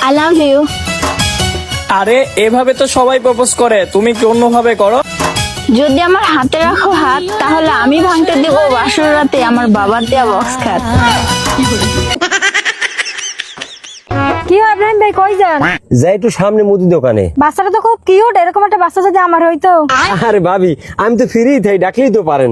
I love you. আরে এভাবে তো সবাই প্রপোজ করে, তুমি কি অন্যভাবে করো? যদি আমার হাতে রাখো হাত, তাহলে আমি ভাঙতে দিব বাসর রাতে আমার বাবার দেয়া বক্স খাট। কি হয় ইব্রাহিম ভাই, কই যান? যাই একটু সামনে মুদি দোকানে। বাচ্চাটা তো খুব কিউট, এরকম একটা বাচ্চা যদি আমার হইতো। আরে ভাবি, আমি তো ফ্রি থাই, ডাকলেই তো পারেন।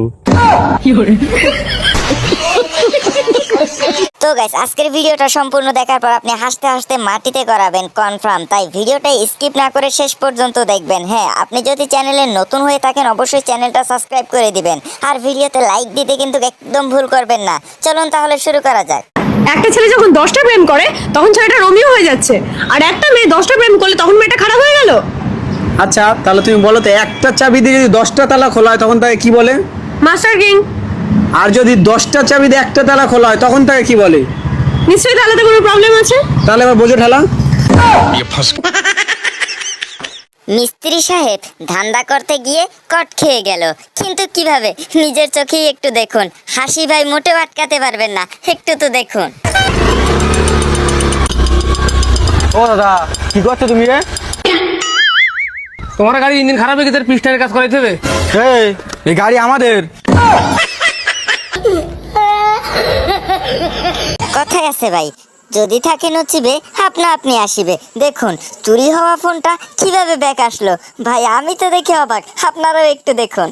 তো গাইস, আজকের ভিডিওটা সম্পূর্ণ দেখার পর আপনি হাসতে হাসতে মাটিতে গড়াবেন কনফার্ম। তাই ভিডিওটা স্কিপ না করে শেষ পর্যন্ত দেখবেন। হ্যাঁ, আপনি যদি চ্যানেলে নতুন হয়ে থাকেন অবশ্যই চ্যানেলটা সাবস্ক্রাইব করে দিবেন, আর ভিডিওতে লাইক দিতে কিন্তু একদম ভুল করবেন না। চলুন তাহলে শুরু করা যাক। একটা ছেলে যখন 10টা প্রেম করে তখন ছেলেটা রোমিও হয়ে যাচ্ছে, আর একটা মেয়ে 10টা প্রেম করলে তখন মেয়েটা খারাপ হয়ে গেল। আচ্ছা তাহলে তুমি বলো তো, একটা চাবি দিয়ে যদি 10টা তালা খোলা হয় তখন তাকে কি বলে? Master king. আর যদি 10টা চাবি দিয়ে একটা তালা খোলা হয় তখন তাকে কি বলে? নিশ্চয়ই তাহলে তো কোনো প্রবলেম আছে। তাহলে এবার বোঝো ঠেলা। মিস্ত্রি সাহেব ধান্দা করতে গিয়ে কট খেয়ে গেল, কিন্তু কিভাবে? নিজের চোখেই একটু দেখুন। হাসি ভাই মোটেও আটকাতে পারবেন না, একটু তো দেখুন। ও দাদা, কি করছো তুমি রে? তোমার গাড়ি ইঞ্জিন খারাপ হয়ে গেছে, পিস্টনের কাজ করাইতে হবে। এই গাড়ি আমাদের। কথায় আছে ভাই, যদি থাকে নচিবে আপনা আপনি আসিবে। দেখুন চুরি হওয়া ফোনটা কিভাবে ব্যাক আসলো। ভাই আমি তো দেখে অবাক, আপনারাও একটু দেখুন।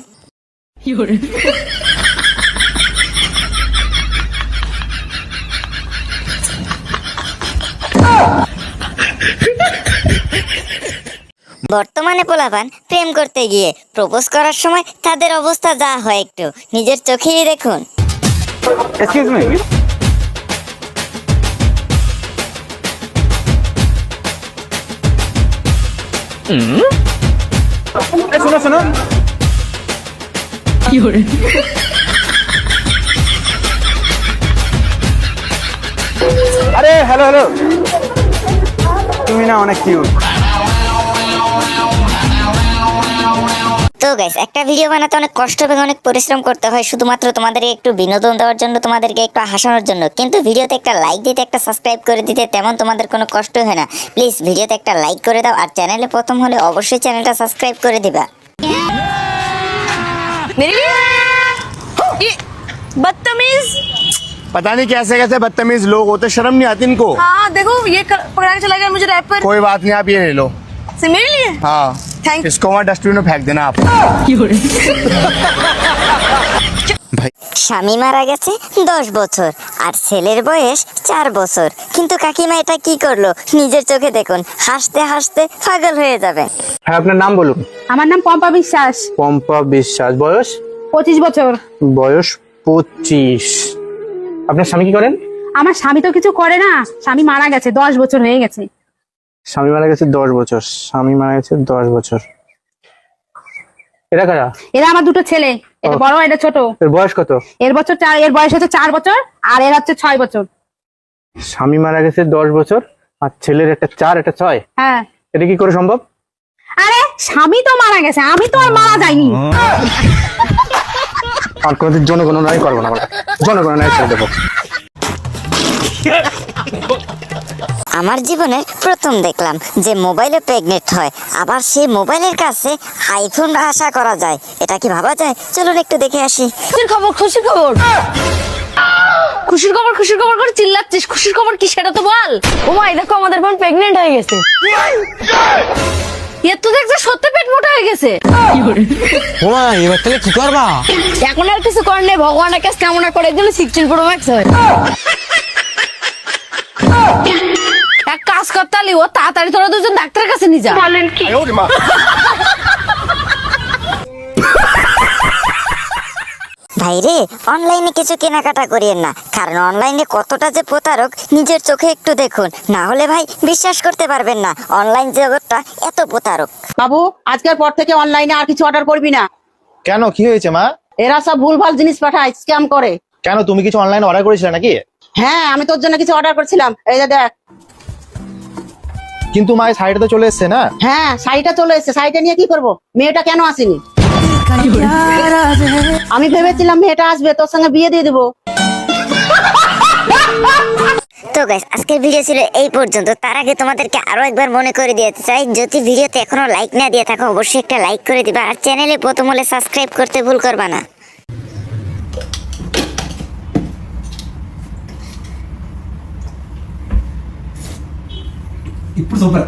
বর্তমানে পোলাপান প্রেম করতে গিয়ে প্রপোজ করার সময় তাদের অবস্থা যা হয় একটু নিজের চোখেই দেখুন। Excuse me. শোনো শোনো, আরে হ্যালো হ্যালো, তুমি না অনেক কিউট। তো গাইস, একটা ভিডিও বানাতে অনেক কষ্ট এবং অনেক পরিশ্রম করতে হয় শুধুমাত্র তোমাদেরকে একটু বিনোদন দেওয়ার জন্য, তোমাদেরকে একটু হাসানোর জন্য। কিন্তু ভিডিওতে একটা লাইক দিতে, একটা সাবস্ক্রাইব করে দিতে তেমন তোমাদের কোনো কষ্ট হয় না। প্লিজ ভিডিওতে একটা লাইক করে দাও, আর চ্যানেলে প্রথম হলে অবশ্যই চ্যানেলটা সাবস্ক্রাইব করে দিবা। बदतमीज। पता नहीं कैसे कैसे बदतमीज लोग होते, शर्म नहीं आती इनको। हाँ देखो, ये पकड़ा के चला गया मुझे रैपर कोई बात नहीं, आप ये ले लो। से मेरे लिए। हाँ, थैंक यू। इसको वहाँ डस्टबिन में फेंक देना आप। স্বামী মারা গেছে 10 বছর আর ছেলের বয়স 4 বছর, কিন্তু কাকিমা এটা কি করলো নিজের চোখে দেখুন। হাসতে হাসতে পাগল হয়ে যাবে। হ্যাঁ, আপনার নাম বলুন। আমার নাম পম্পা বিশ্বাস। পম্পা বিশ্বাস। বয়স? 25 বছর। বয়স 25। আপনার স্বামী কি করেন? আমার স্বামী তো কিছু করে না, স্বামী মারা গেছে 10 বছর হয়ে গেছে। স্বামী মারা গেছে 10 বছর। স্বামী মারা গেছে 10 বছর। এরা কারা? এরা আমার দুটো ছেলে, এটা বড় এটা ছোট। এর বয়স কত? এর বয়স হচ্ছে 4 বছর, আর এর হচ্ছে 6 বছর। স্বামী মারা গেছে 10 বছর আর ছেলের একটা 4 একটা 6। হ্যাঁ। এটা কি করে সম্ভব? আরে স্বামী তো মারা গেছে, আমি তো আর মারা যাইনি। আর কোনোদিন জনগণনাই করবো না, জনগণনায় ছেড়ে দেবো। আমার জীবনে প্রথম দেখলাম যে মোবাইলে প্রেগনেন্ট হয়, আবার সেই মোবাইলের কাছে আইফোন আশা করা যায়। এটা কি ভাবা যায়? চলুন একটু দেখে আসি। খুশির খবর, খুশির খবর, খুশির খবর, খুশির খবর করে চিল্লাচ্ছিস। খুশির খবর কি সেটা তো বল। ও মা, দেখো আমাদের বোন প্রেগনেন্ট হয়ে গেছে। এর তো দেখছে সত্যি পেট মোটা হয়ে গেছে। ওমা, এবার তাহলে কি করবা? এখন আর কিছু করার নেই, ভগবানের কাছে কামনা করে দিলে 16 Pro Max হয়। এক কাজ করতে হলে ও তাড়াতাড়ি তোরা দুজন ডাক্তারের কাছে নিয়ে যা। বলেন কি? ভাইরে, অনলাইনে কিছু কেনাকাটা করিয়েন না, কারণ অনলাইনে কতটা যে প্রতারক নিজের চোখে একটু দেখুন, না হলে ভাই বিশ্বাস করতে পারবেন না অনলাইন জগৎটা এত প্রতারক। বাবু, আজকের পর থেকে অনলাইনে আর কিছু অর্ডার করবি না। কেন, কি হয়েছে মা? এরা সব ভুলভাল জিনিস পাঠায়, স্ক্যাম করে। কেন, তুমি কিছু অনলাইন অর্ডার করেছিলে নাকি? হ্যাঁ, আমি তোর জন্য কিছু অর্ডার করেছিলাম, এই যে দেখ। কিন্তু মা, সাইডে তো চলে এসছে না। হ্যাঁ, শাড়িটা চলে এসেছে, শাড়িটা নিয়ে কি করব? মেয়েটা কেন আসেনি? আমি ভেবেছিলাম মেয়েটা আসবে, তোর সঙ্গে বিয়ে দিয়ে দেবো। তো গাইস আজকের ভিডিও ছিল এই পর্যন্ত। তার আগে তোমাদেরকে আরো একবার মনে করে দিতে চাই, যদি ভিডিওতে এখনো লাইক না দিয়ে থাকো অবশ্যই একটা লাইক করে দিবা, আর চ্যানেলে প্রথম হলে সাবস্ক্রাইব করতে ভুল করবা না। ఇప్పుడు సూపర్